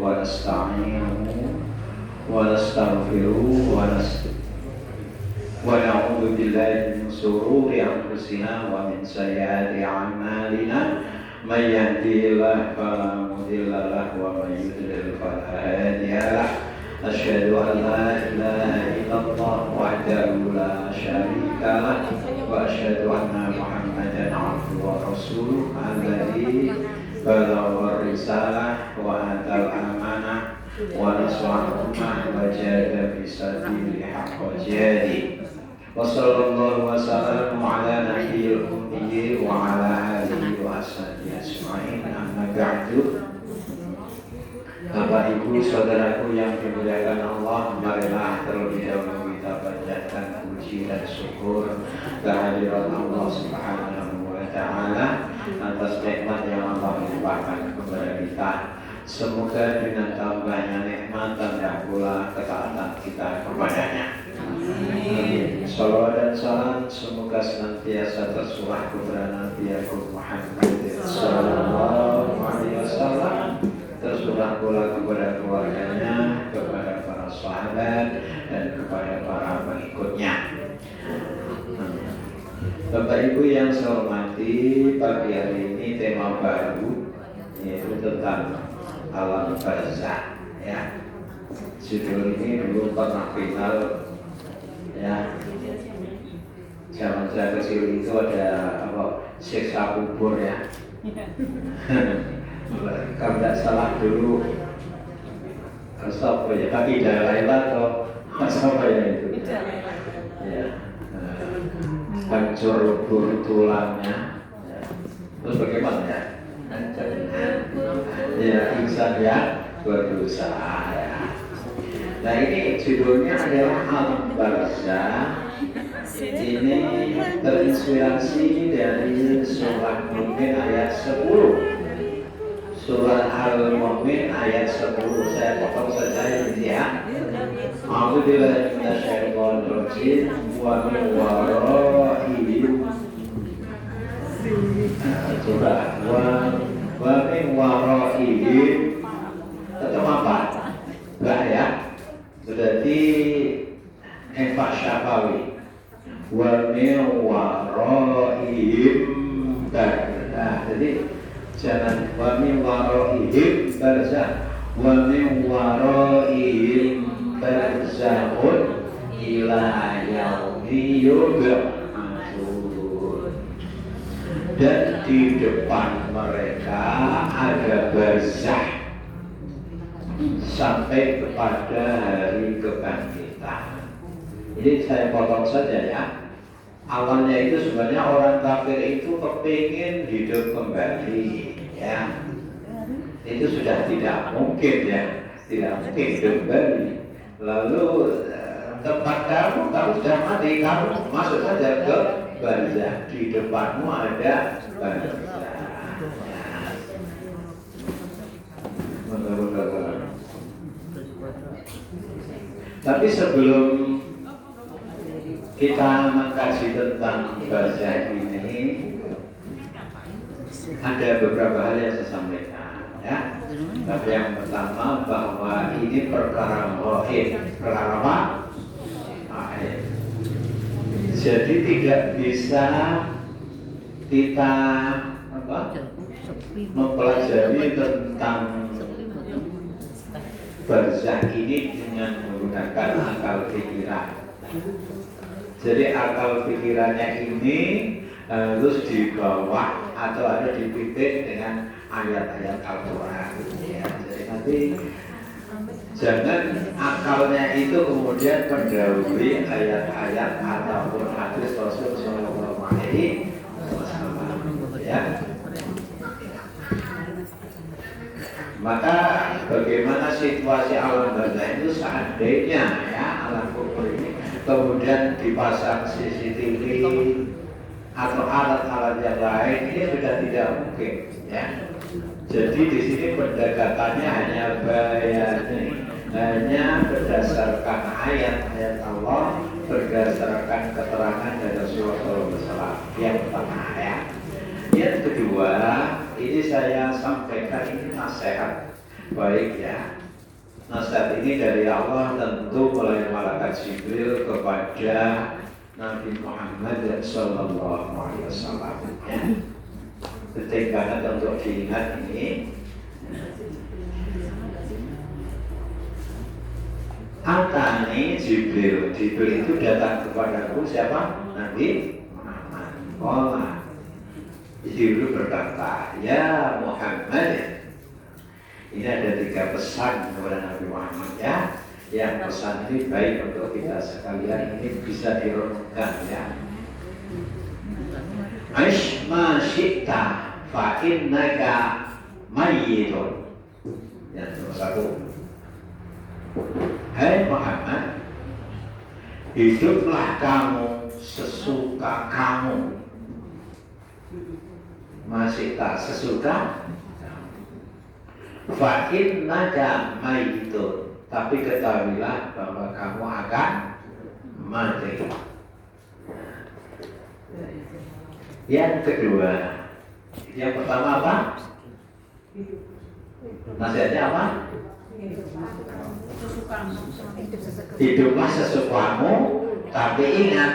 ونستعينه ونستغفره ونعوذ بالله من شرور أنفسنا ومن سيئات أعمالنا من يهده الله فلا مضل له ومن يضلل فلا هادي له أشهد أن لا إله إلا الله وحده لا شريك له وأشهد أن محمدا عبده ورسوله الذي بلغ الرسالة وأدى الأمانة ونصح الأمة وجاهد في سبيل حق جهاده وصلى الله وسلم على نبي الأمي وعلى آله وصحبه أجمعين أما بعد. Bapak Ibu saudaraku yang dimuliakan Allah, marilah terlebih dahulu kita panjatkan puji dan syukur kehadirat Allah Subhanahu wa Ta'ala atas nikmat yang Allah limpahkan kepada kita. Semoga dengan tambahnya nikmat tambah pula ketaatan kita kepadanya. Amin. Salawat dan salam semoga senantiasa tercurah kepada Nabi Muhammad sallallahu alaihi wasallam, tercurah pula kepada keluarganya, kepada para sahabat dan kepada para pengikutnya. Bapak Ibu yang saya hormati, pagi hari ini tema baru yaitu tentang alam barzakh ya. Judul ini dulu pernah viral ya. Zaman saya kecil itu ada siksa kubur ya. Kalau tidak salah dulu apa ya, tapi Laila atau apa ya itu ya, hancur lebur tulangnya ya. Terus bagaimana ya? Ya, insan ya berdosa ya. Nah ini judulnya adalah alam barzakh. Ini terinspirasi dari surah Mu'min ayat 10. Surah Al-Mu'min ayat 10. Saya potong saja ini ya. A'udzubillahi minasyaitonir rajim wa min wara'ihim. Surah wa min wara'ihim. Ketemu apa? Enggak ya. Berarti Eva Syafawi. Wa min wara'ihim. Nah, jadi jangan wa min wara'ihim barzakh, wa min wara'ihim barzakhun ila yaumi yub'atsun. Dan di depan mereka ada barzakh sampai kepada hari kebangkitan. Jadi saya potong saja ya. Awalnya itu sebenarnya orang kafir itu kepingin hidup kembali ya. Itu sudah tidak mungkin ya. Tidak mungkin hidup kembali. Lalu tempat kamu sudah mati, kamu masuk saja ke barzakh. Di depanmu ada barzakh. Tapi sebelum kita mengkaji tentang barzakh ini, ada beberapa hal yang saya sampaikan ya. Tapi yang pertama bahwa ini perkara ghaib. Perkara apa? Ghaib. Jadi tidak bisa kita mempelajari tentang barzakh ini dengan menggunakan akal pikiran. Jadi akal pikirannya ini harus dibawa atau ada dipimpin dengan ayat-ayat Al-Quran ya. Jadi nanti jangan akalnya itu kemudian mendahului ayat-ayat ataupun hadis Rasul Sallallahu Alaihi Wasallam ya. Maka bagaimana situasi alam barzakh itu seandainya ya alam kubur ini kemudian dipasang CCTV atau alat-alat yang lain, ini sudah tidak mungkin ya. Jadi di sini pendekatannya hanya bayani, hanya berdasarkan ayat-ayat Allah, berdasarkan keterangan dari Rasulullah SAW. Yang pertama ya. Yang kedua, ini saya sampaikan ini nasihat Baik ya. Nasihat ini dari Allah tentu oleh malaikat Jibril kepada Nabi Muhammad Sallallahu Alaihi Wasallam. Ya. Penting banget untuk diingat ini. Atani Jibril. Jibril itu datang kepadaku siapa? Nabi Muhammad. Allah. Jibril berkata, ya Muhammad. Ini ada 3 pesan kepada Nabi Muhammad ya. Yang pesan ini baik untuk kita sekalian, ini bisa direnungkan ya. Aish ma syi'ta fa innaka mayyitun. Yang nomor 1. Hai Muhammad, hiduplah kamu sesuka kamu. Masih tak sesuka fa innaka mayyitun, tapi ketahuilah bahwa kamu akan mati. Yang kedua, yang pertama apa? Nasihatnya apa? Hiduplah sesukamu, tapi ingat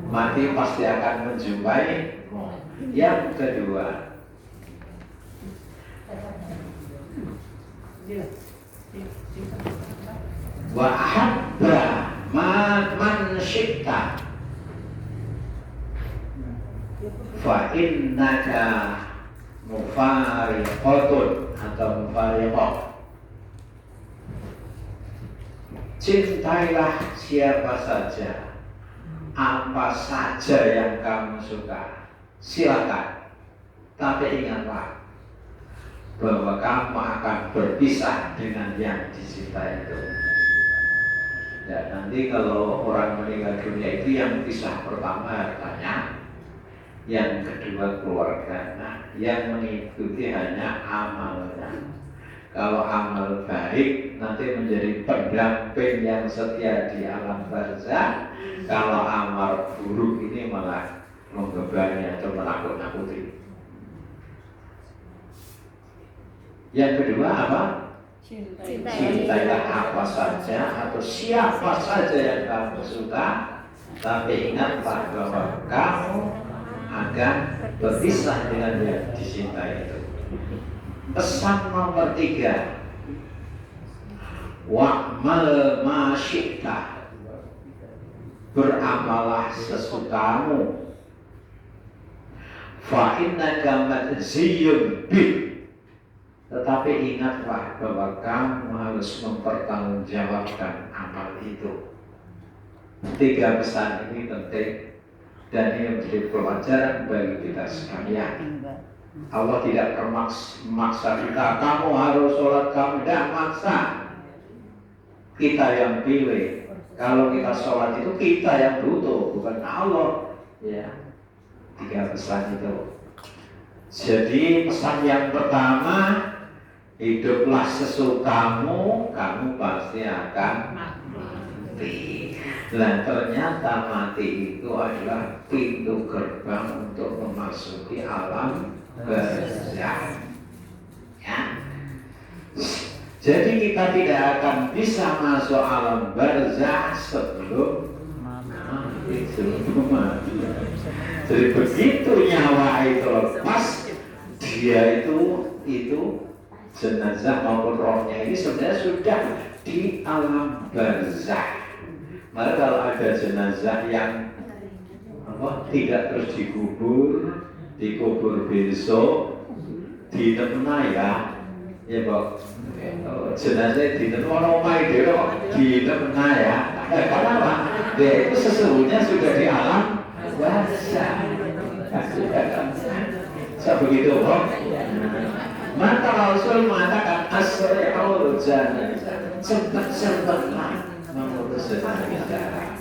mati pasti akan menjumpaimu. Yang kedua, wa ahabba man syi'ta fa innaka mufariqatun atau mufariqah. Cintailah siapa saja, apa saja yang kamu suka, silakan. Tapi ingatlah bahwa kamu akan berpisah dengan yang dicintai itu. Ya, nanti kalau orang meninggal dunia itu yang pisah pertama hartanya, yang kedua keluarganya, yang mengikuti hanya amalnya. Kalau amal baik nanti menjadi pendamping yang setia di alam barzakh. Kalau amal buruk ini malah membebani atau menakut-nakuti. Yang kedua apa? Cintailah apa saja atau siapa saja yang kamu suka, tapi ingatlah bahwa kamu akan berpisah dengan yang dicintai itu. Pesan nomor 3, wa'mal ma syi'ta, beramalah sesukamu, fa innaka majziyun bih, tetapi ingatlah bahwa kamu harus mempertanggungjawabkan amal itu. 3 pesan ini penting dan ini menjadi pelajaran bagi kita sekalian. Allah tidak memaksa kita, kamu harus sholat, kamu tidak maksa. Kita yang pilih. Kalau kita sholat itu kita yang butuh, bukan Allah. Ya, 3 pesan itu. Jadi pesan yang pertama, hiduplah sesukamu, kamu pasti akan mati. Dan ternyata mati itu adalah pintu gerbang untuk memasuki alam barzakh. Ya. Jadi kita tidak akan bisa masuk alam barzakh sebelum mati. Jadi begitu nyawa itu lepas, dia itu jenazah maupun rohnya ini sebenarnya sudah di alam barzakh. Maka kalau ada jenazah yang tidak terus dikubur besok di ya Pak. Jenazah di omai di ya. Kenapa? Dia itu sesungguhnya sudah di alam barzakh. Begitu, Pak. Maka Rasul mengatakan asri'ul janazah, cepat-cepatlah mengurus jenazah.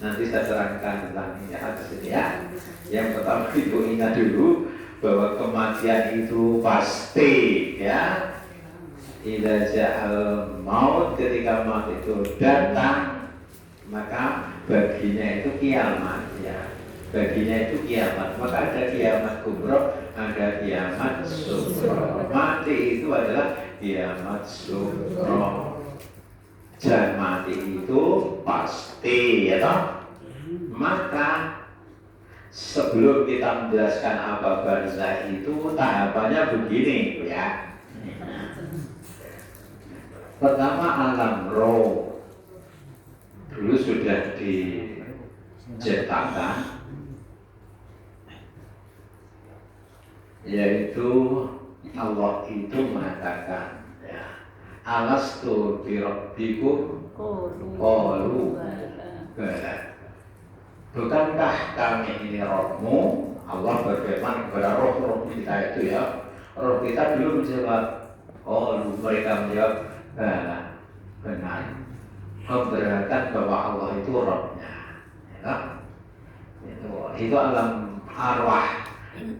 Nanti saya terangkan tentang ini hadis ini ya. Yang pertama itu ingat dulu bahwa kematian itu pasti ya. Idza ja'al maut, ketika maut itu datang, maka baginya itu kiamat ya. baginya itu kiamat. Maka ada kiamat kubro, ada kiamat sugro. Mati itu adalah kiamat sugro. Dan mati itu pasti, ya toh? Maka sebelum kita menjelaskan apa barzah itu, tahapannya begini, ya. Pertama alam roh dulu sudah diciptakan, yaitu Allah itu mengatakan, ya, alastu birabbikum qalu bala. Bukankah kami ini Rohmu? Allah berfirman kepada roh-roh kita itu, ya. Roh kita belum menjawab. Mereka menjawab, bala, benar. Memberitakan bahwa Allah itu Rohnya, ya. Itu alam arwah.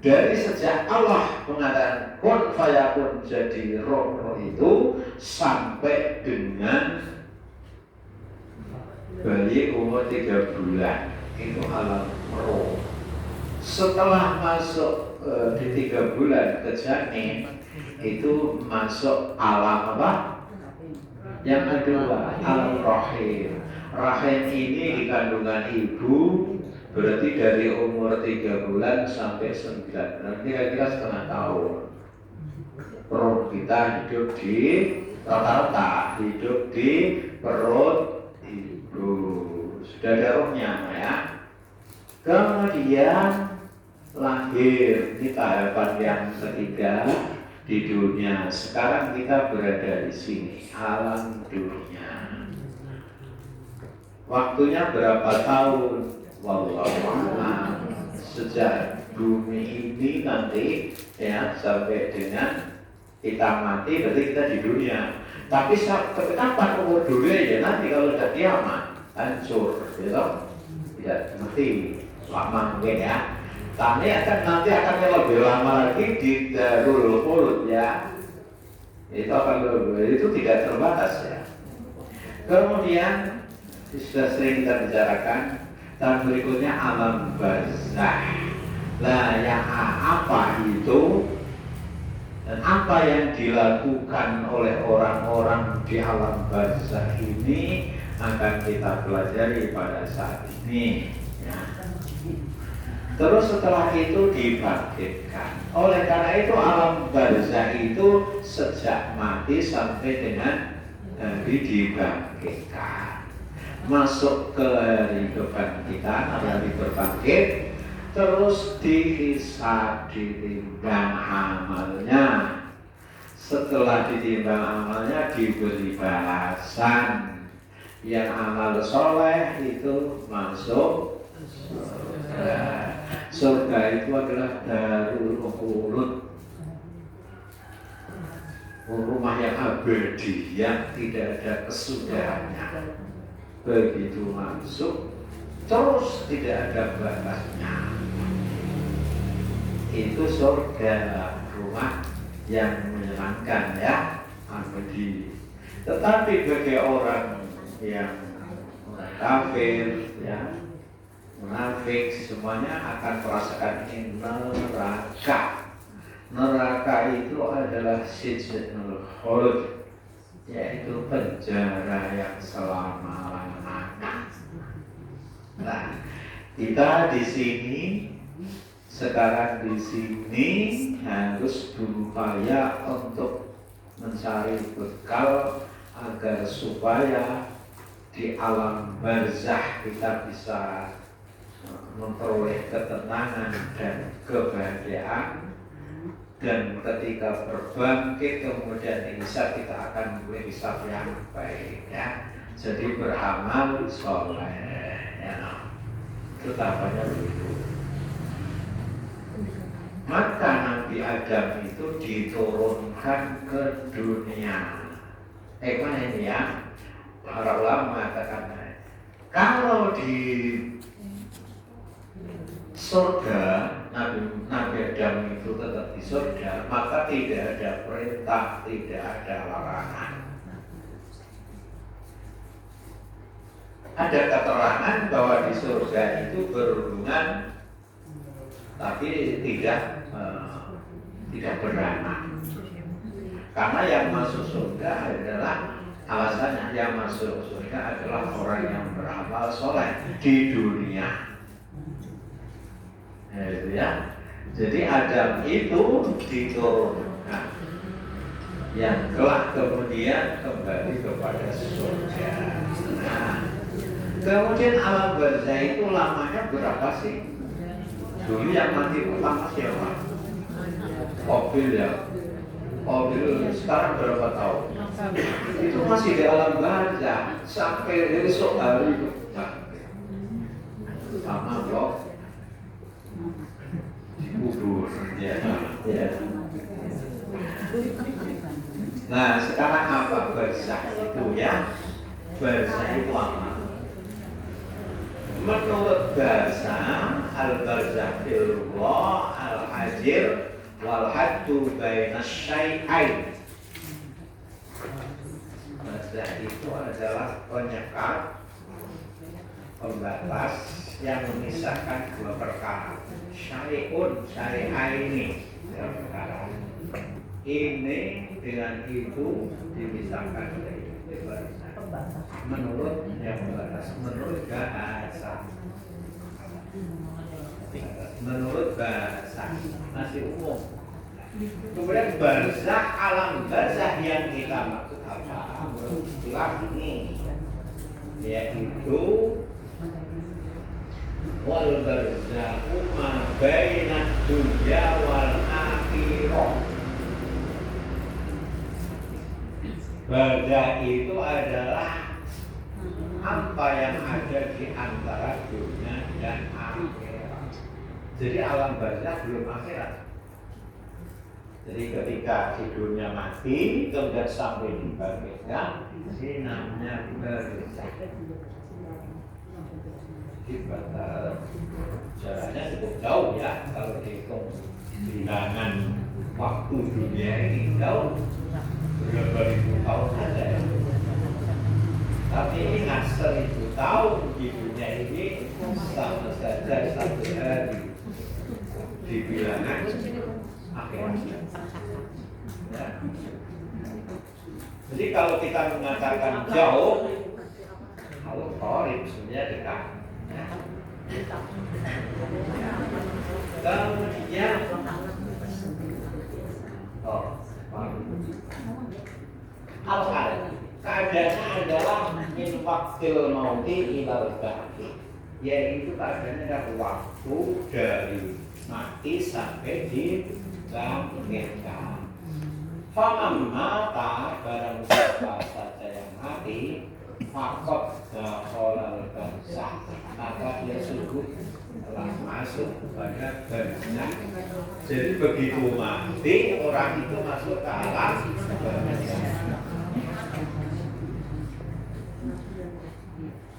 Dari sejak Allah mengatakan kun fayakun, jadi roh-roh itu sampai dengan bayi umur 3 bulan, itu alam roh. Setelah masuk di 3 bulan ke janin, itu masuk alam apa? Yang kedua, alam rahim. Rahim ini di kandungan ibu, berarti dari umur 3 bulan sampai 9 bulan, kira-kira setengah tahun. Roh kita hidup di rata-rata hidup di perut ibu. Sudah ada rohnya, ya. Kemudian lahir di tahapan yang ketiga di dunia. Sekarang kita berada di sini, alam dunia. Waktunya berapa tahun? Wallahu a'lam. Sejak bumi ini nanti, ya, sampai dengan kita mati, berarti kita di dunia. Tapi kapan umur dunia, ya nanti kalau sudah kiamat hancur, gitu. Tidak mati lama mungkin, ya. Tapi nanti akan lebih lama lagi di Darul Khulud, ya. Itu akan lebih, itu tidak terbatas, ya. Kemudian sudah sering kita bicarakan, dan berikutnya alam barzah. Lah, yang apa itu dan apa yang dilakukan oleh orang-orang di alam barzah ini akan kita pelajari pada saat ini, ya. Terus setelah itu dibangkitkan. Oleh karena itu alam barzah itu sejak mati sampai dengan hari dibangkitkan. Masuk ke hari kebangkitan, hari berbangkit, terus dihisab, ditimbang amalnya. Setelah ditimbang amalnya diberi balasan. Yang amal soleh itu masuk surga. Surga itu adalah Darul Khulud, rumah yang abadi, yang tidak ada kesudahannya. Begitu masuk, terus tidak ada batasnya. Itu surga, rumah yang menyenangkan, ya, abadi. Tetapi bagi orang yang kafir, ya, munafik, semuanya akan merasakan ini neraka. Neraka itu adalah sijnul khulud, yaitu penjara yang selama-lamanya. Nah, kita di sini sekarang di sini harus berupaya untuk mencari bekal agar supaya di alam barzah kita bisa memperoleh ketenangan dan kebahagiaan, dan ketika berbangkit kemudian dihisab kita akan memiliki hisab yang baik, ya. Jadi beramal soleh, ya. Itu tahapannya begitu. Maka Nabi Adam itu diturunkan ke dunia. Mana ini, ya? Para ulama mengatakan, kalau di surga Nabi Adam itu tetap di surga, maka tidak ada perintah, tidak ada larangan. Ada keterangan bahwa di surga itu berhubungan tapi tidak beranak. Karena yang masuk surga adalah alasannya yang masuk surga adalah orang yang beramal soleh di dunia. Ya. Jadi Adam itu diturunkan, yang kelak kemudian kembali kepada surga. Nah, kemudian alam barzah itu lamanya berapa sih? Dulu yang mati pertama siapa? Qabil ya. Qabil sekarang berapa tahun? Itu masih di alam barzah sampai esok hari sama blok kubur ya. Nah sekarang apa barzah itu ya? Barzah itu apa? Menurut bahasa al-barzah filullah al-hajir wal haddu bainas syai'ain. Barzah itu adalah penyekat, pembatas yang memisahkan dua perkara. Syai'un, syai'aini, dua perkara. Ini dengan itu dipisahkan oleh barzah. Menurut yang batas, menurut bahasa, masih umum. Kemudian barzah, alam barzah yang kita maksud apa? Istilah ini yaitu wal barzakhu ma bainad dunya wal akhirah. Barzah itu adalah apa yang ada di antara dunia dan akhirat. Jadi alam barzah belum akhirat. Jadi ketika di dunia mati, kemudian sampai dibangkitkan, ini namanya barzah. Jaraknya cukup jauh ya kalau dihitung bilangan waktu dunia ini jauh berapa ribu tahun saja ya. Tapi ingat 1000 tahun di dunia ini sama saja satu hari di bilangan akhirat ya. Jadi kalau kita mengatakan jauh, kalau korib sebenarnya dekat. Kemudian keadaannya adalah min waqtil mauti ilal ba'ti, yaitu keadaannya adalah waktu dari mati sampai dibangkitkan. Faman mata, barang siapa saja yang mati, fakot dakhalal barzah, maka dia sungguh telah masuk pada barzah. Jadi begitu mati orang itu masuk ke alam barzah.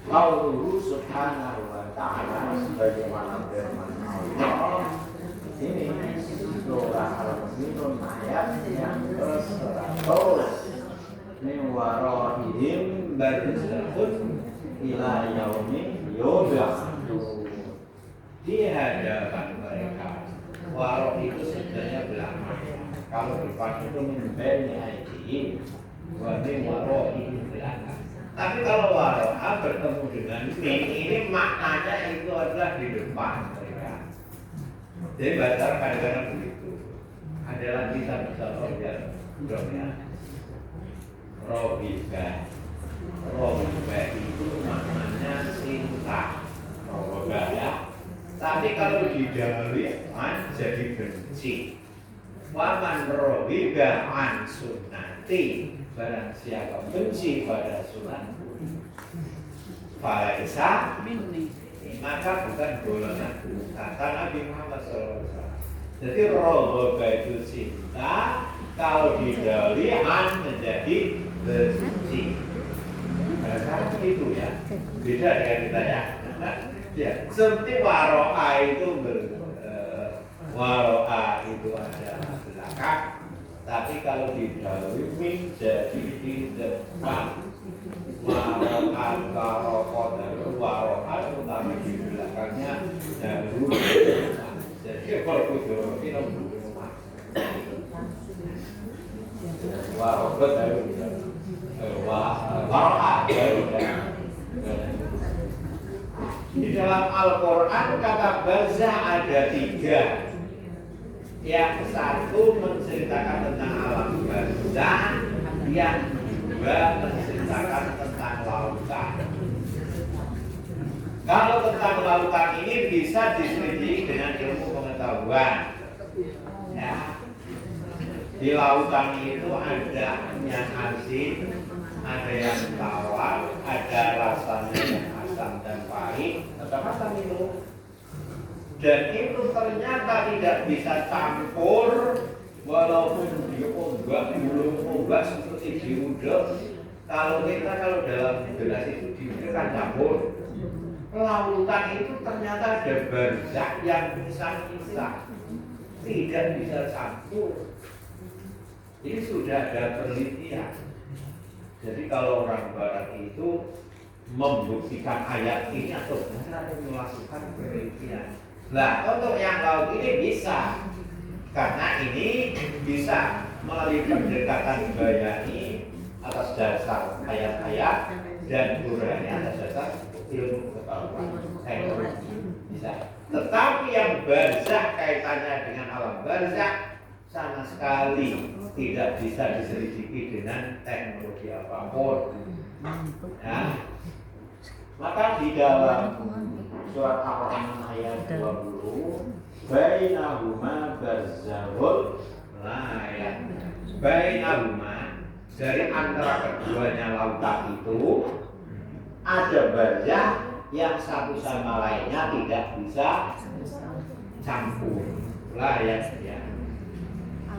Qauluhu subhanahu wa ta'ala, sebagaimana firman Allah ini surah Al-Mu'minun ayat yang ke-100. Min warahihim barzakhun ila yaumi yub'atsun. Di hadapan mereka, waroh itu sebenarnya belakang. Kalau dipakai itu min baini aydihim wa min warahihim belakang. Tapi kalau waroh bertemu dengan min, ini maknanya itu adalah di depan mereka. Jadi baca kadang-kadang begitu. Adalah kita bisa belajar ya. Rohibah itu maknanya cinta, rohibah ya. Tapi kalau didahulukan jadi benci. Waman rohibah an sunnati, barang siapa benci pada sunatku, falaisa minni, maka bukan golonganku, kata Nabi Muhammad SAW. Jadi rohibah itu cinta, kalau didahulukan menjadi benci. Nah, itu ya, beda dengan kita ya. Ya, seperti waro'a itu waro'a itu ada belakang, tapi kalau didahului min jadi di depan. Waro'a waro'a itu tapi di belakangnya dahulu. Jadi Warobot di dalam Al-Quran kata barzah ada 3. Yang satu menceritakan tentang alam barzah, yang kedua menceritakan tentang lautan. Kalau tentang lautan ini bisa diselidiki dengan ilmu pengetahuan. Ya. Di lautan itu ada yang asin, ada yang tawar, ada rasanya yang asam dan pahit, tetap minum. Dan itu ternyata tidak bisa campur, walaupun di ombak seperti di udara. Kalau dalam gelas itu diudara kan campur. Lautan itu ternyata ada barzah yang pisah-pisah, tidak bisa campur. Ini sudah ada penelitian. Jadi kalau orang barat itu membuktikan ayat ini atau benar melakukan penelitian. Nah, untuk yang laut ini bisa, karena ini bisa melalui pendekatan bayani atas dasar ayat-ayat dan uraiannya atas dasar ilmu pengetahuan teknologi bisa. Tetapi yang barzah kaitannya dengan alam barzah sama sekali tidak bisa diselidiki dengan teknologi apapun. Ya. Maka di dalam surat Ar-Rahman ayat 20, bainahuma barzakhun la yabghiyan. Bainahuma, dari antara keduanya lautan itu ada barzah yang satu sama lainnya tidak bisa campur. La yabghiyan.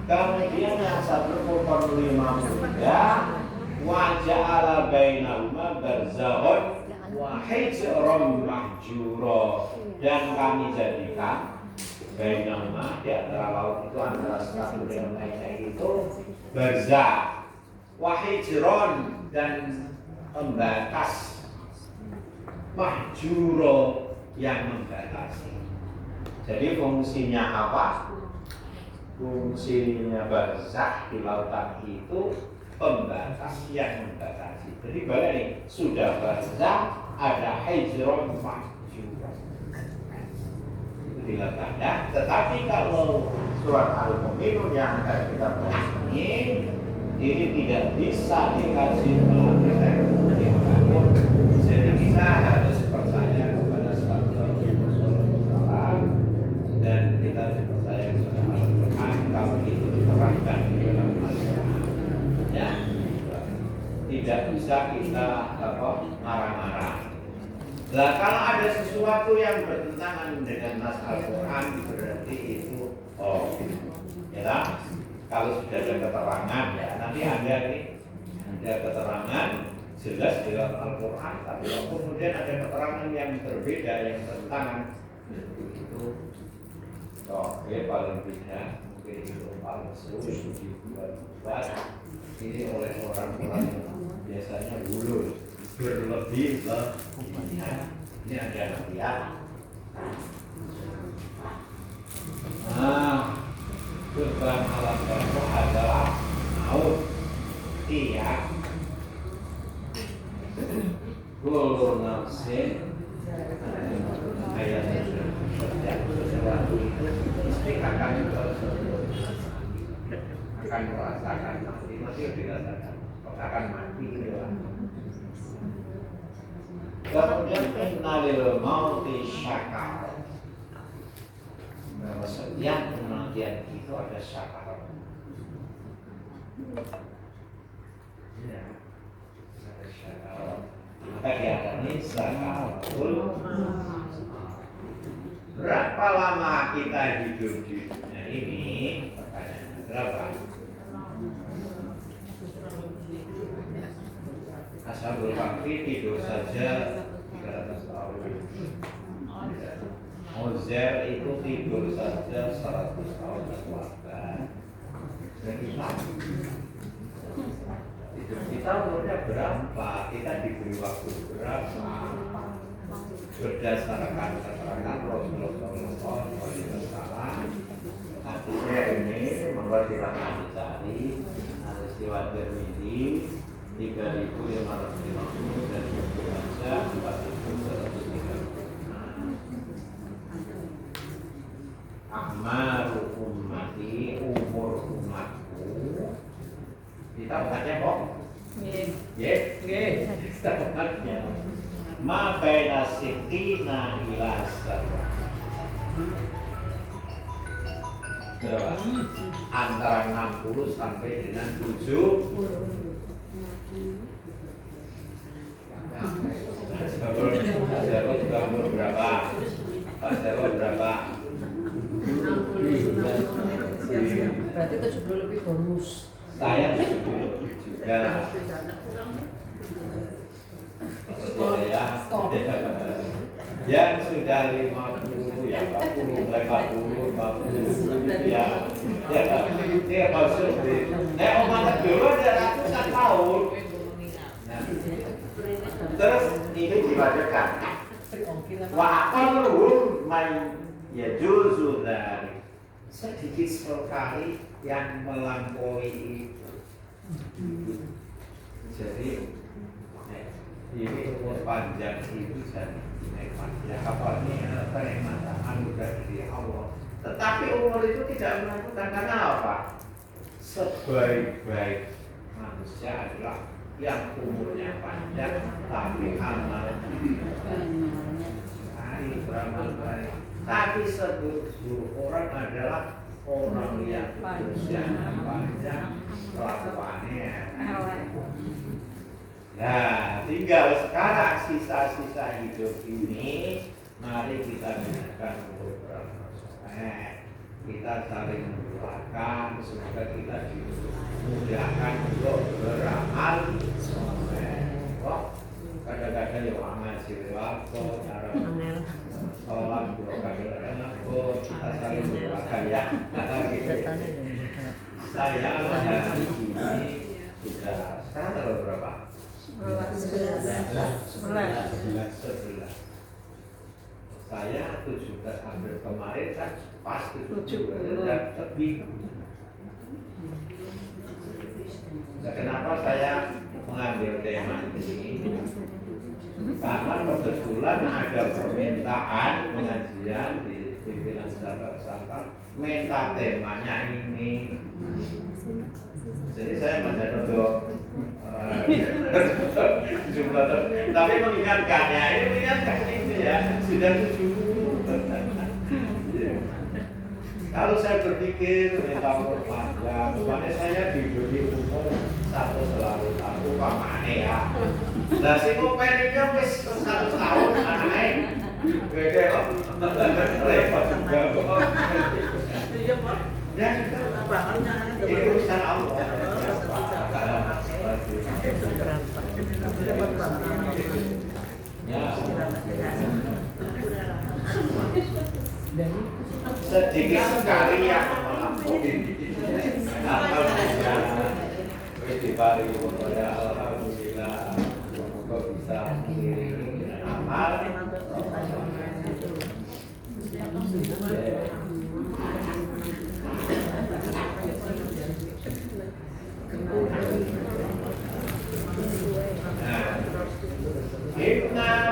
Kemudian yang satu Furqan 53, wa ja'ala bainahuma barzakhun wa hijran mahjura, dan kami jadikan bainahuma, di antara laut itu, antara satu dengan lainnya itu barzah, wa hijran, dan pembatas, mahjura, yang membatasi. Jadi fungsinya apa? Fungsinya barzah di lautan itu pembatas yang membatasi. Jadi balik nih, sudah barzah, ada hijron mahjura. Itu diletakkan. Tetapi kalau surat Al-Mu'minun yang akan kita bahas ini tidak bisa dikasih melalui teknologi apapun. Jadi kita harus percaya kepada Rasulullah dan kita percaya kepada Al-Quran. Kalau itu diterapkan di dalam Al-Quran, ya, tidak bisa kita marah-marah. Nah, kalau ada sesuatu yang bertentangan dengan nas Al-Quran, berarti itu ya, kalau sudah ada keterangan, ya nanti ada keterangan jelas di dalam Al-Quran, tapi kemudian ada keterangan yang berbeda, yang bertentangan, itu paling tidak mungkin itu palsu, itu dibuat ini oleh orang-orang yang biasanya berlebih. Ini ada lihat. Gerbang alam barzah adalah maut. Iya. Kullu nafsin ayatnya setiap sesuatu itu mesti akan merasakan mati dirasakan, akan mati gitu. Kemudian innalil mauti syakar. Setiap kematian itu ada syakar. Ya, ada syakar. Maka diarani syakarul. Berapa lama kita hidup di dunia ini? Pertanyaannya berapa? Ashabul Kahfi tidur saja 300 tahun. Uzair itu tidur saja 100 tahun wafat. Dan kita umurnya berapa? Kita diberi waktu berapa? Berdasarkan keterangan Rasulullah SAW, Hadisnya ini menurut silakan dicari. Hadis riwayat Tirmidzi 3.550 dan Ibnu Majah 4.130. Ahmaru ummati, umur umatku. Kita bukannya kok? Nggih. Setengahnya. Ma baina sittina ila sab'a. Berapa? Antara 60 sampai dengan 70. Jarod juga umur berapa? Pak Jarod berapa? Berarti 70 lebih bonus. Saya 70 juga. Yang sudah 50 ya 40, 50 ya. Ya maksud nek omah dulu ada ratusan tahun. Nah, terus ini dibacakan. Wa aqalluhum man yajuzu dzalik. Sedikit sekali yang melampaui itu. Jadi ini umur panjang itu jadi nikmat. Ya kapalnya kenikmatan anugerah dari Allah. Tetapi umur itu tidak menentukan karena apa? Sebaik-baik manusia adalah yang umurnya panjang tapi amal beramal baik. Tapi seluruh orang adalah orang yang usianya panjang kelakuannya. Nah, tinggal sekarang sisa-sisa hidup ini, mari kita gunakan untuk beramal soleh. Kita saling mendoakan, semoga kita dimudahkan untuk beramal soleh. Kok kadang-kadang ya ngaji waktu, cara sholat kadang-kadang kita saling mendoakan ya. Saya hari ini sudah sekarang tanggal berapa? 11. Saya 17 April kemarin kan pas 70 dan lebih. Nah, kenapa saya mengambil tema ini? Karena kebetulan ada permintaan pengajian di pimpinan sahabat-sahabat minta temanya ini. Jadi saya menjadi jumlah tapi mengingatkannya ini mengingatkan itu ya sudah 70. Kalau saya berpikir minta umur panjang, makanya saya diberi umur 1 tahun pamane ya. Nah si pengennya wis 1 tahun anake beda kok repot juga. Iya Pak. Ya itu urusan Allah. Sedikit sekali yang melampaui alhamdulillah semoga bisa mengiringi dengan amal.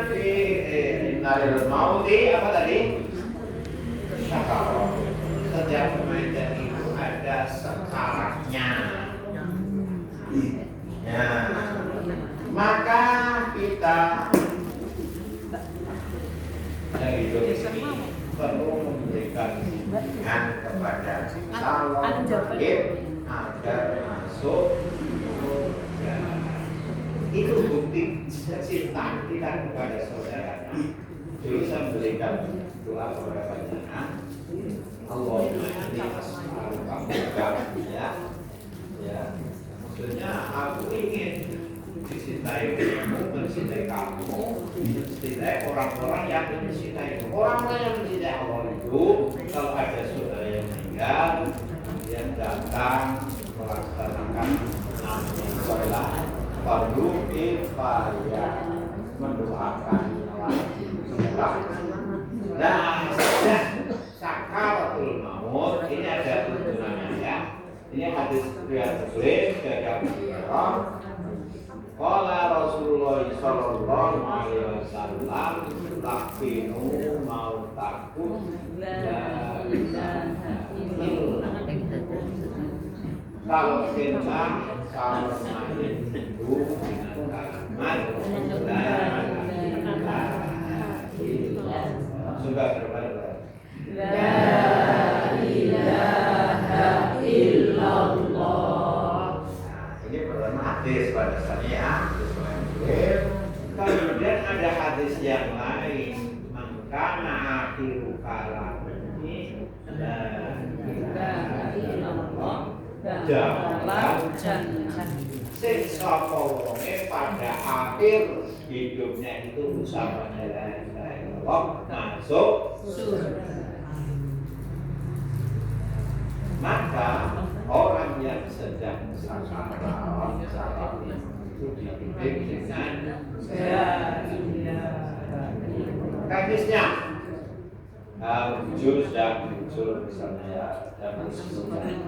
Innalil mauti apa tadi? Syakar. Setiap kematian itu ada sekaratnya. Ya. Maka kita yang hidup ini perlu memberikan bimbingan kepada calon murid agar masuk surga. Itu bukti cinta kita kepada saudara. Jadi saya memberikan doa kepada panjenengan. Allahumma inni as'aluka ya. Ya. Maksudnya aku ingin dicintai kamu, mencintai kamu, mencintai orang-orang yang mencintai kamu. Orang-orang yang mencintai Allah itu kalau ada saudara yang meninggal, dia datang melaksanakan sholat fardu kifayah, mendoakan sholat. Nah, sakaratul maut ini ada Ini hadis riwayat Muslim dari Abu Hurairah. Qala Rasulullah sallallahu alaihi wasallam laqinu mautakum la ilaha illallah. Kalau kita kalau main itu dengan kalimat la ilaha illallah. Sudah berapa? La ilaha illallah. Ini pertama hadis pada saya. Kemudian ada hadis yang lain, mangkana akhiru kalam ini la ilaha illallah. Dalam sing sapa wonge pada akhir hidupnya itu ucapan la ilaha illallah masuk surga. Maka orang yang sedang sakaraat saat itu dibimbing dengan la ilaha illallah. Hadisnya muncul dan muncul misalnya ya dan sebut dan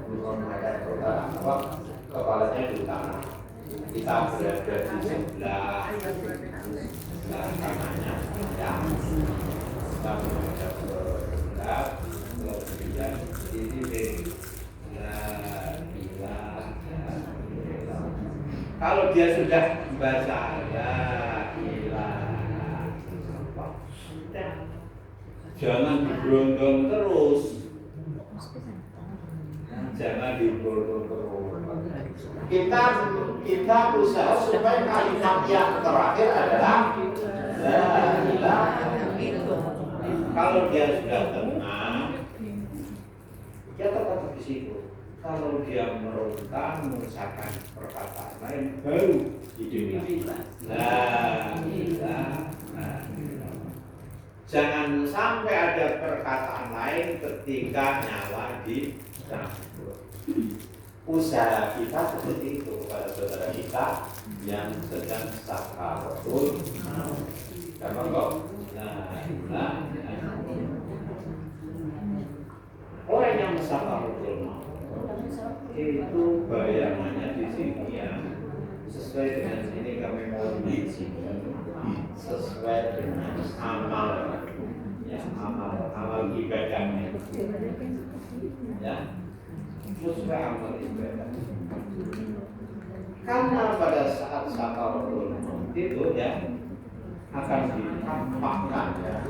menggunakan kepalanya di tanah. Kita berada di sebelah kanannya yang kita menghadap ke sebelah kemudian di sini la ilaha illallah. Kalau dia sudah membaca la ilaha illallah, sudah jangan diberondong terus, jangan diberondong terus. Kita usaha supaya kalimat yang terakhir adalah la ilaha illallah. Kalau dia sudah tenang, dia tetap di situ. Kalau dia meronta mengucapkan perkataan lain, baru hidupnya la ilaha illallah. Jangan sampai ada perkataan lain ketika nyawa dicampur. Usaha kita seperti itu pada saudara kita yang sedang sakaratul maut. Karena kok orang yang sakaratul maut itu bayangannya di sini ya sesuai dengan ini kami mau diisi sesuai dengan amal ya amal ibadahnya ya sesuai amal ibadah. Karena pada saat sakaratul maut itu ya akan ditampakkan ya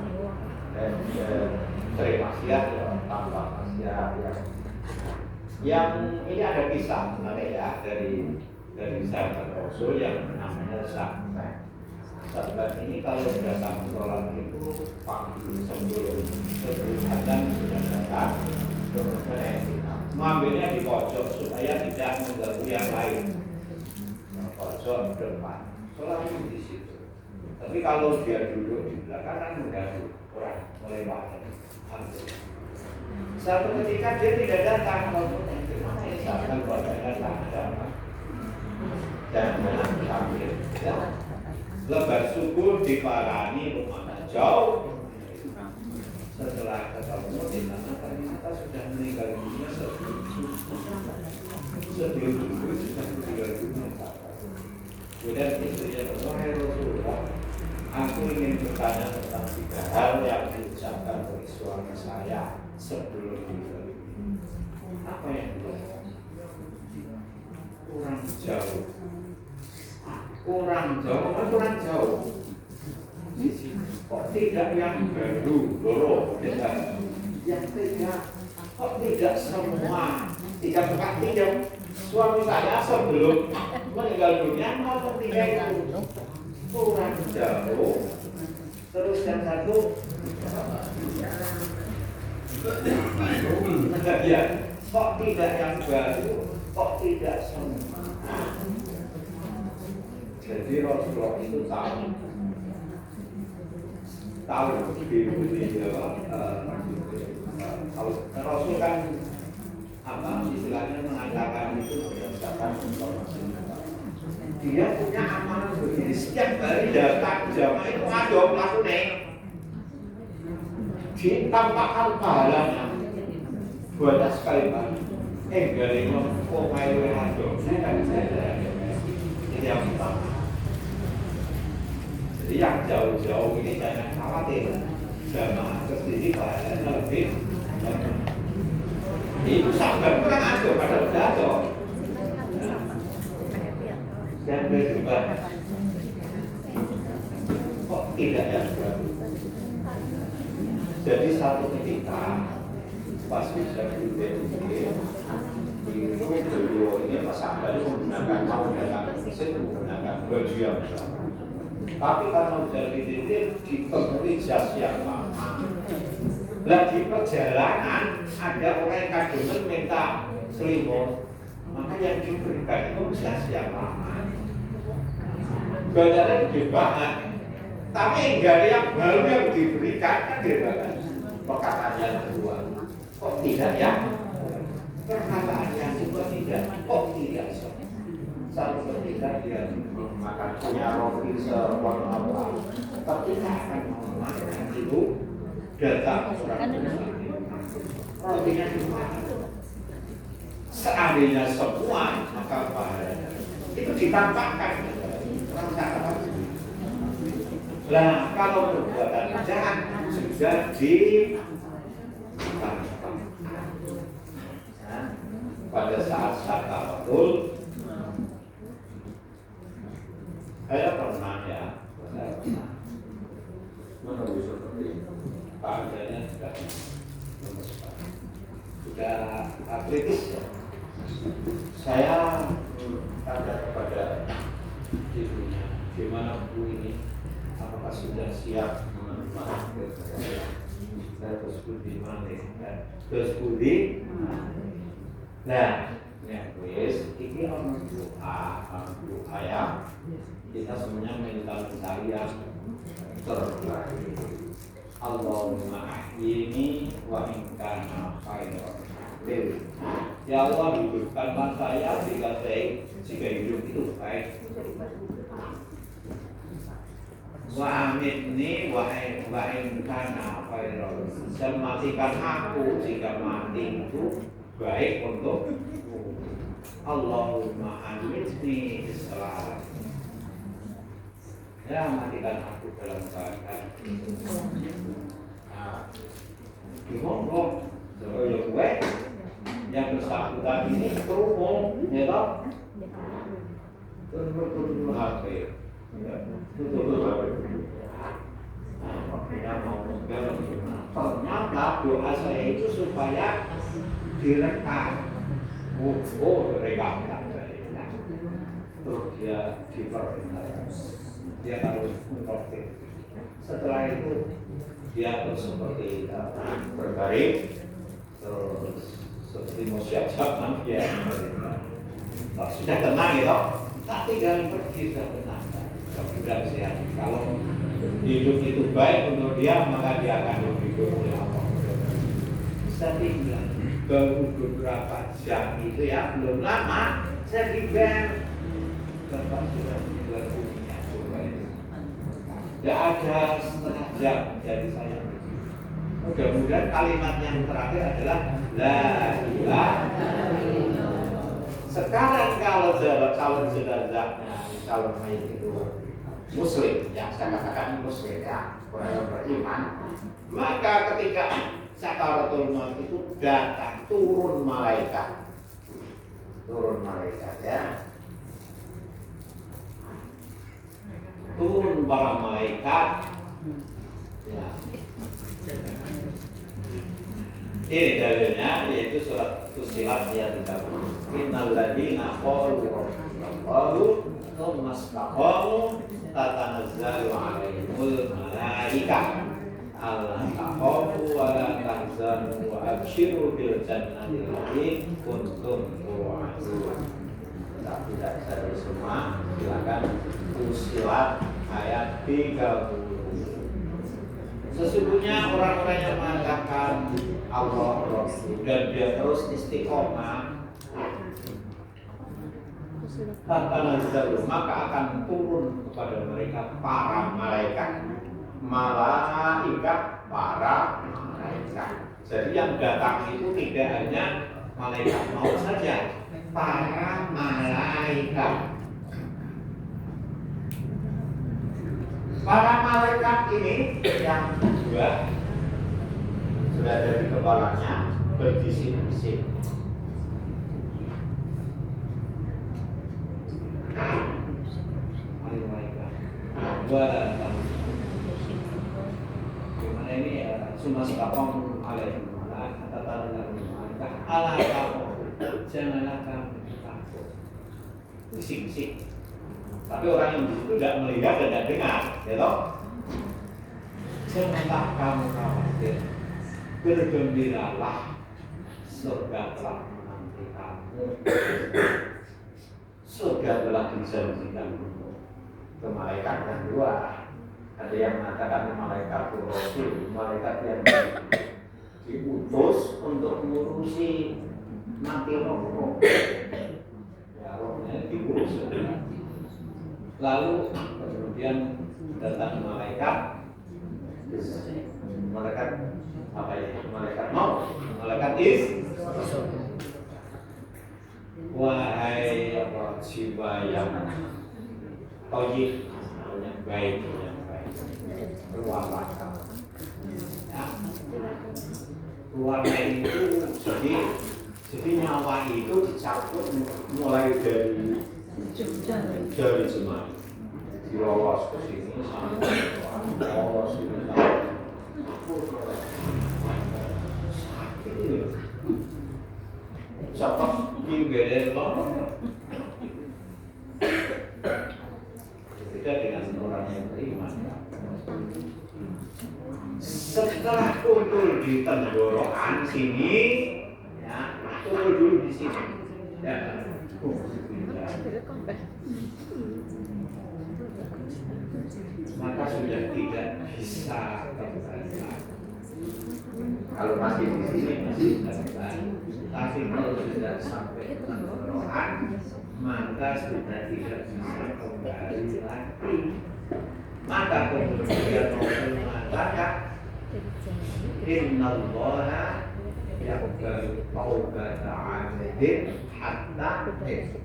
dan sering maksiat ya tampak maksiat ya. Yang ini ada kisah menarik ya dari sahabat Rasul yang namanya Sahabat. Sahabat ini kalau sudah sampai sholat itu pagi sebelum adzan sudah datang kemudian mengambilnya di pojok supaya tidak mengganggu yang lain. Pojok depan, sholat itu di situ. Tapi kalau dia duduk di belakang kan mengganggu orang melewati. Satu ketika dia tidak datang, kalau misalkan keluarga datang, jangan sambil ya. Lebar subuh diparani rumah jauh. Setelah ketemu di mana ternyata sudah meninggal dunia sebelum subuh sudah meninggal dunia. Kemudian istrinya wahai Rasulullah, aku ingin bertanya tentang 3 hal yang diucapkan oleh suami saya sebelum meninggal dunia. Apa yang kurang jauh kok tidak yang baru loro yang tidak kok tidak semua tidak suami saya sebelum meninggal dunia mau tiga itu kurang jauh. Terus yang satu ya kok tidak yang baru, kok tidak semua. Jadi Rasulullah itu tahu Rasul kan apa istilahnya mengatakan itu berdasarkan informasi. Dia punya amalan begini, setiap hari datang jamaah itu ngadom lakukan ditampakkan pahalanya buat sekali kali Galing kok kayak WHO kan ini yang pertama. Jadi yang jauh-jauh ini jangan khawatir, jamaah kesini kayaknya lebih itu sabar kurang aja pada jatuh. Dan juga kok tidak ya? Jadi satu ketika pas bisa di beliau ini Mas Amba itu menggunakan mesin menggunakan baju yang besar. Tapi karena udah diberi jas yang lama. Lagi perjalanan ada orang yang kadang minta selimut, maka yang diberikan itu jas yang lama. Badannya gede banget, tapi enggak ada yang baru yang diberikan kan gitu kan. Perkataan yang kedua, kok tidak ya? Perkataan yang kedua tidak, kok tidak? Satu ketika dia makan punya roti sewarna apa, ketika akan makan itu datang orang rotinya dimakan. Seandainya semua maka pahalanya itu ditampakkan. Nah, kalau perbuatan jahat sudah ditampakkan. Pada saat sakaratul, saya pernah ya, menunggu seperti keadaannya sudah kritis ya. Saya tanya kepada ibunya, gimana Bu ini, apakah sudah siap menerima? Saya terus budi mana? Terus budi. Nah, yang wis ini orang doa ya. Kita semuanya minta mencari yang terbaik. Allahumma ahyini wa in kana khairan. Ya Allah, hidupkanlah saya jika hidup itu baik. Wa amitni wa in kana khairan. Dan matikan aku jika mati itu baik untuk Allahumma amitni Islam. Ya, matikan aku dalam keadaan dimonggo gue yang bersangkutan ini kerumung ya toh tutup HP ternyata doa saya itu supaya direkam direkam terus dia diperintahkan dia harus mengkopik. Setelah itu dia terus seperti berbaring terus seperti mau siap-siap dia sudah tenang gitu, tak tinggal pergi sudah tenang, sudah sehat. Kalau hidup itu baik untuk dia maka dia akan hidup saya tinggal baru beberapa jam itu ya belum lama saya tinggal bapak sudah tidak ada setengah jam dari saya. Mudah-mudahan kalimat yang terakhir adalah la ilaha illallah. Sekarang kalau calon jenazahnya, calon mayit itu muslim, yang saya katakan muslim ya, orang beriman, maka ketika sakaratul maut itu datang turun malaikat ya. Turun para malaikat ya. Ini dalilnya yaitu surat Fussilat ayat 30. Innal ladzina qalu tsumma istaqamu tatanazzalu 'alaihimul malaikah alla takhafu wa la tahzanu wa abshiru bil jannati allati kuntum tu'adun. Tidak saya semua silakan Fussilat ayat 30. Sesungguhnya orang-orang yang mengatakan Allah Rasul dan dia terus istiqomah maka akan turun kepada mereka para malaikat para malaikat. Jadi yang datang itu tidak hanya malaikat mau saja, para malaikat. Para malaikat ini yang dua sudah ada di kepalanya, berbisik-bisik. Malaikat. Dua datang. Gimana ini ya? Sumaskapam alaihi malaikat atau malaikat ala kamu. Janganlah kamu takut. Bisik-bisik. Tapi orang yang itu tidak melihat dan tidak dengar, ya toh? Janganlah kamu khawatir. Bergembiralah, surga telah menanti kamu. Surga telah dijanjikan ke malaikat yang dua. Ada yang mengatakan malaikat Rasul, malaikat yang diutus untuk mengurusi mati roh. Ya, rohnya diurus. Lalu kemudian datang malaikat apa ya? Malaikat maut, malaikat wahai apa jiwa yang thayyib, yang baik, keluarlah kamu. Ya. Keluarnya itu jadi nyawa itu dicabut mulai dari Jemaah dilolos ke sini sampai lolos ini siapa gede kita dengan orang yang beriman. Setelah tutul di tenggorokan sini, ya tutul dulu di sini. Ya. Maka sudah tidak bisa kembali. Kalau masih di sini masih bisa kembali, tapi kalau sudah sampai tenggorokan, maka sudah tidak bisa kembali lagi. Maka kemudian Rasul mengatakan, Innallaha yaqbalu taubata 'abdin hatta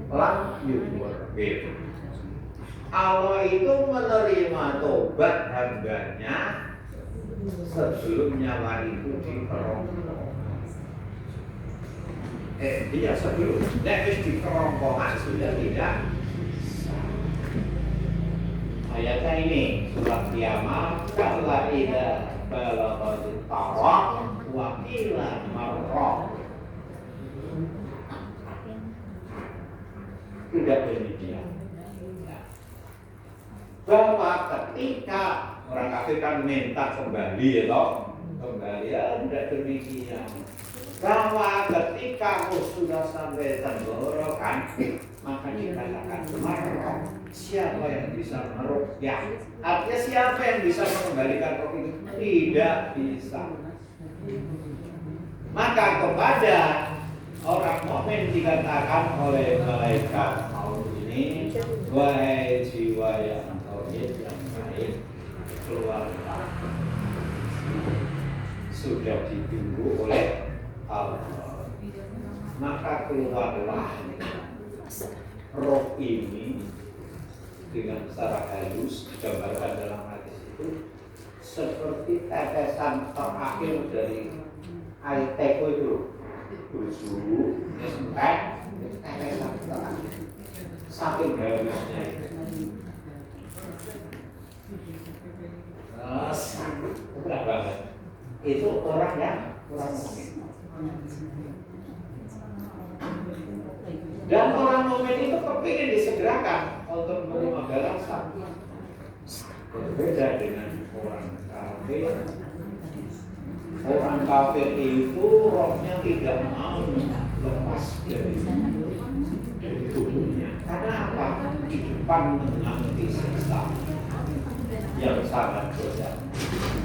lam yuwarbir. Allah itu menerima tobat hambanya sebelum nyawa itu dikerongkongan. Dia sebelum dikerongkongan sudah tidak. Ayatnya ini surat Qiyamah, kalla idza balaghatit taraq wa qila marraq. Tidak demikian. Bahwa ketika orang kafir kan minta kembali, ya toh, kembali ya tidak demikian. Bahwa ketika sudah sampai tenggorokan, maka dikatakan marraq. Siapa yang bisa meruqyah? Artinya siapa yang bisa mengembalikan roh itu? Tidak bisa. Maka kepada orang mukmin dikatakan oleh malaikat maut ini, wahai jiwa yang tauhid yang baik, keluarlah. Sudah ditunggu oleh Allah. Maka keluarlah roh ini dengan secara halus digambarkan dalam hadis itu seperti tetesan terakhir dari air teko itu, bersuhu, disinfek, tetesan terakhir, saking halusnya itu. Mudah banget. Itu orang yang kurang mukmin. Dan orang mukmin itu kepingin disegerakan untuk menerima balasan. Berbeda dengan orang kafir. Orang kafir itu rohnya tidak mau lepas dari tubuhnya. Karena apa? Di depan menanti siksa yang sangat besar.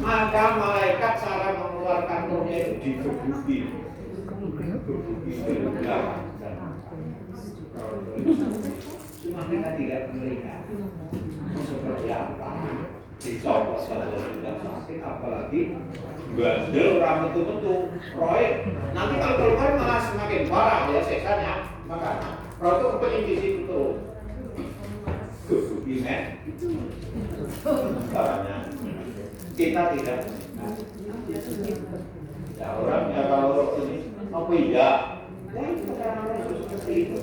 Maka malaikat cara mengeluarkan rohnya itu dikebuki belakang. Cuma kita tidak melihat seperti apa. dicopot saja sudah sakit, apalagi bandel orang betul-betul proyek. Nanti kalau keluar malah semakin parah ya seksanya. Maka roh itu kepengen di situ terus. Gimana? Caranya kita tidak. Ya orangnya kalau ini apa iya? Ya itu karena seperti itu.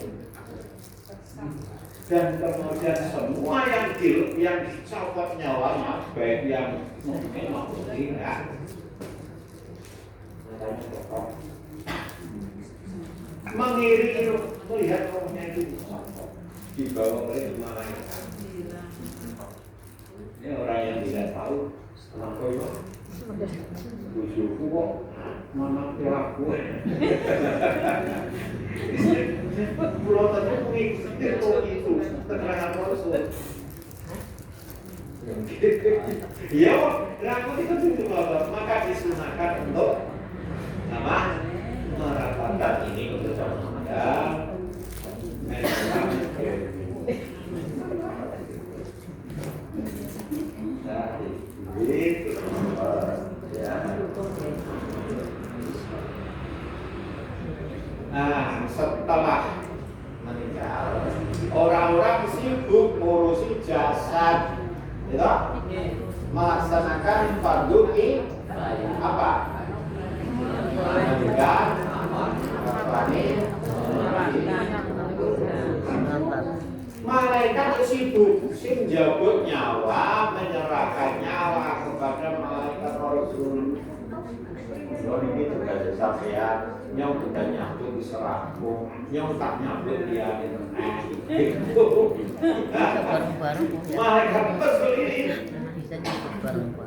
Dan kemudian semua yang dicopot nyawanya, baik yang mungkin maupun tidak, mengiringi melihat rohnya itu dicopot, dibawa oleh malaikat. Ini orang yang tidak tahu kenapa itu bujuku kok mana pelaku. Pulau tadi mengikuti itu keterangan Rasul. Iya, laku itu dulu maka disunahkan untuk apa? Merapatkan ini untuk Anda. Nah, setelah meninggal, orang-orang sibuk ngurusi jasad, gitu? Melaksanakan fardu apa? Meninggal, malaikat sibuk menjabut nyawa, menyerahkan nyawa kepada malaikat Rasul. Ini juga sampean nyau sudah nyambut di serapku, nyau tak nyambut dia di malaikat terselidik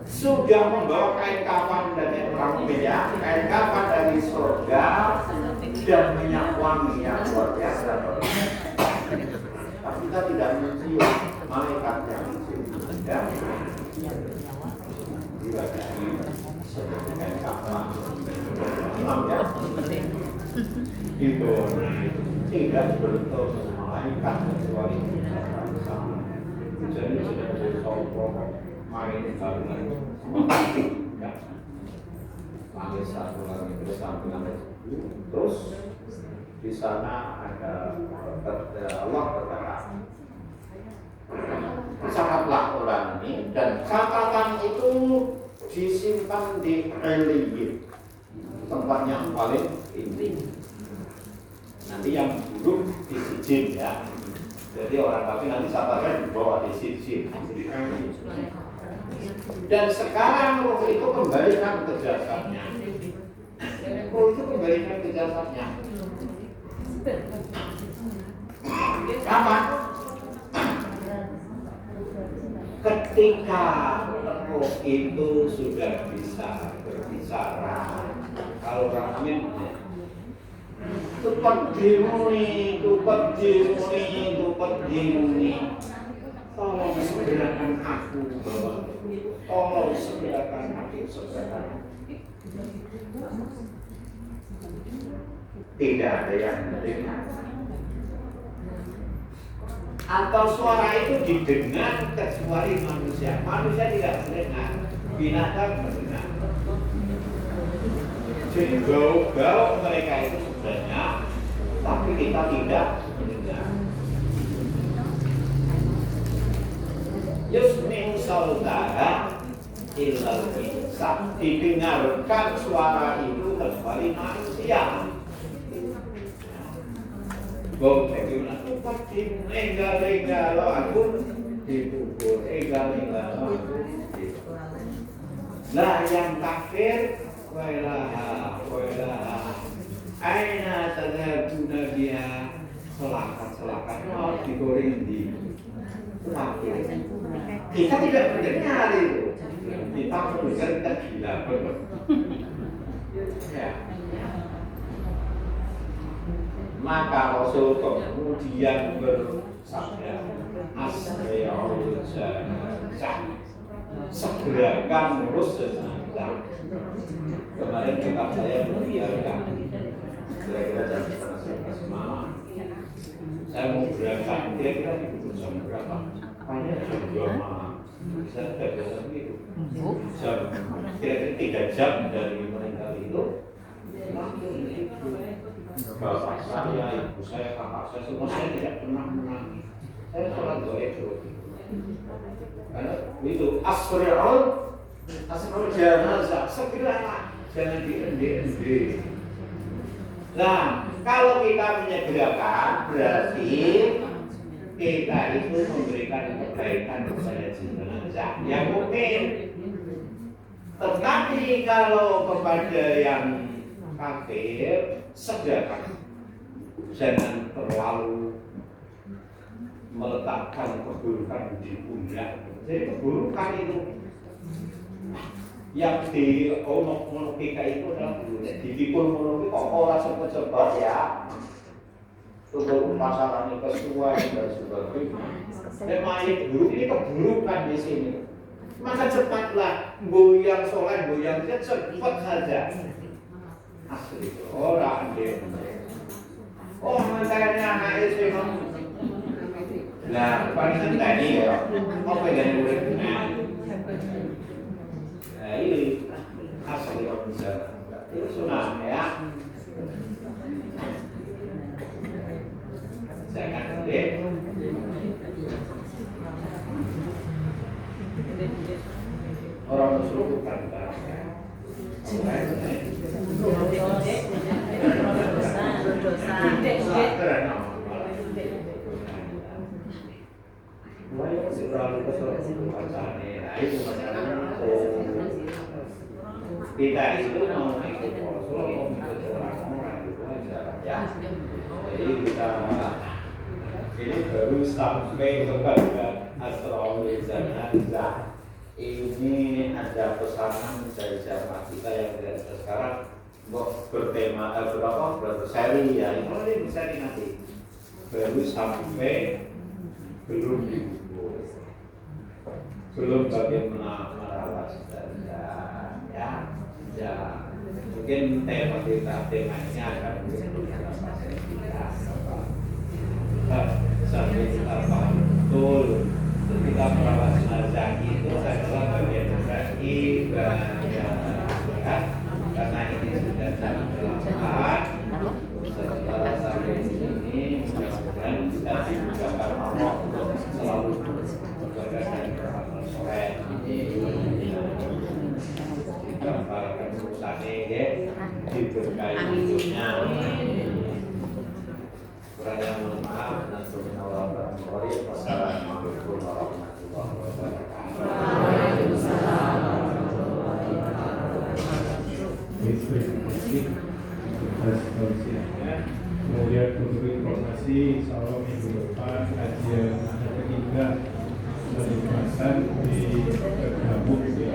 sudah membawa kain kafan dari orang minyak, kain kafan dari surga dan minyak wangi yang luar biasa. Tapi kita tidak mencium malaikat yang mencium. Tidak seperti kain kafan. Ya, itu tidak berbentuk malaikat kecuali sama. Jadi sudah jadi sombong, main barengan, ya. Panggil satu lagi bersambungan terus di sana ada Allah berkata, catatlah orang ini dan catatan itu disimpan di Eliyin. Tempat yang paling inti. Nanti yang buruk di sijin ya. Jadi orang kafir nanti sabarnya dibawa di sijin. Dan sekarang roh itu kembalikan ke jasadnya. Roh itu kembalikan ke jasadnya. Kapan? Ketika roh itu sudah bisa berbicara. Kalau orang amin, tupat dimuni, tolong segerakan aku, tolong segerakan aku, Tidak ada yang mendengar. Atau suara itu didengar kecuali manusia. Manusia tidak mendengar, binatang mendengar. Jadi bau-bau mereka itu sebenarnya, tapi kita tidak mendengar. Yusmi'u sautara illal insan, didengarkan suara itu kecuali manusia. Bau itu pasti enggak lo aku dipukul, enggak lo aku dipukul. Nah yang kafir wailaha aina tadhabuna biha selakat mau digoreng di kafir. Kita tidak mendengar itu. Kita mendengar kita gila benar. Ya. Maka Rasul kemudian bersabda, asri'ul janazah, segerakan urus jenazah. Kemarin kita saya membiarkan kira-kira jam 11 malam. Saya mau berangkat, kira-kira dikubur jam berapa? Hanya jam 2 malam. Saya tidak biasa begitu. Kira-kira 3 jam dari meninggal itu, bapak saya, ibu saya, kakak saya, semua saya tidak pernah menangis. Saya sholat doa itu. Karena itu asrul jenazah, segeralah, jangan di. Nah, kalau kita menyegerakan berarti kita itu memberikan kebaikan kepada jenazah yang mungkin. Tetapi kalau kepada yang kafir, segerakan, jangan terlalu meletakkan keburukan di pundak. Jadi keburukan itu yang di monopika itu adalah dipikul monopika kok orang cepet-cepet ya untuk pasaran kesuai dan sebagainya. Memang buruk ini keburukan di sini. Maka cepatlah goyang sholat, goyang cepat saja. Asli orang dia. Oh makanya anak itu nah, paling tadi ya, apa yang boleh nah ini asal orang bisa itu sunnah ya. Jangan deh. Orang Muslim bukan barangnya. Kita itu mau ikut Rasul, mau ikut orang-orang itu aja ya. Jadi kita ini baru sampai kepada asrul jenazah. Ini ada pesanan dari jamaah kita yang tidak ada sekarang bertema berseri ya. Ini berseri nanti. Baru sampai belum dikubur, belum bagaimana merawat jenazah ya. Mungkin tema temanya akan beberapa sampai kita paham betul ketika merawat jenazah itu adalah bagian dari ibadah karena ini sudah dilakukan setelah sampai sini mudah-mudahan kita dimudahkan Allah untuk selalu bergerak dan beramal soleh. Digambarkan urusannya ya, diberkahi hidupnya. Kurangnya mohon maaf dan subhanallah. Wassalamualaikum warahmatullahi wabarakatuh. Waalaikumsalam. Kemudian untuk informasi, insya Allah minggu depan kajian anak ketiga dari Masan di Gabung ya.